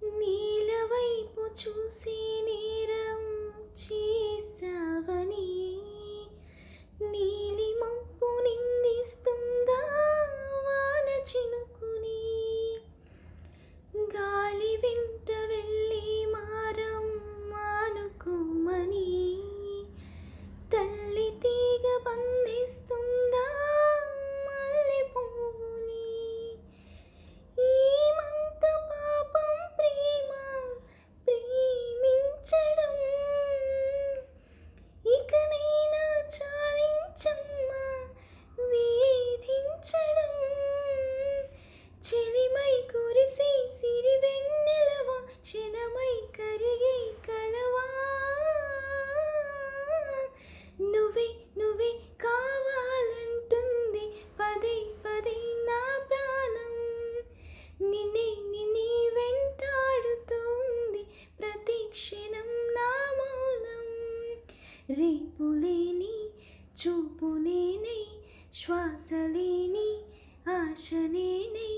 నీలవైపు చూసి నేరం చేసావని నీలి మబ్బు నిందిస్తుందా వాన చినుకుని గాలి వెంట వెళ్ళి మారం మానుకోమని తల్లి తీగ బంధిస్తుందా మల్లె పువ్వుని ఏమంత పాపం ప్రేమ ప్రేమించడం ఇకనైనా చాలించమ్మా వేధించడం చెలిమై కురిసి సిరి వెన్నెలవా క్షణమై కరిగే కలవా నువ్వే నువ్వే కావాలంటుంది పదే పదే నా ప్రాణం నిన్నే నిన్నే వెంటాడుతోంది ప్రతి క్షణం నా మౌనం రేపులేని చూపునేనే శ్వాసలేని ఆశనేనే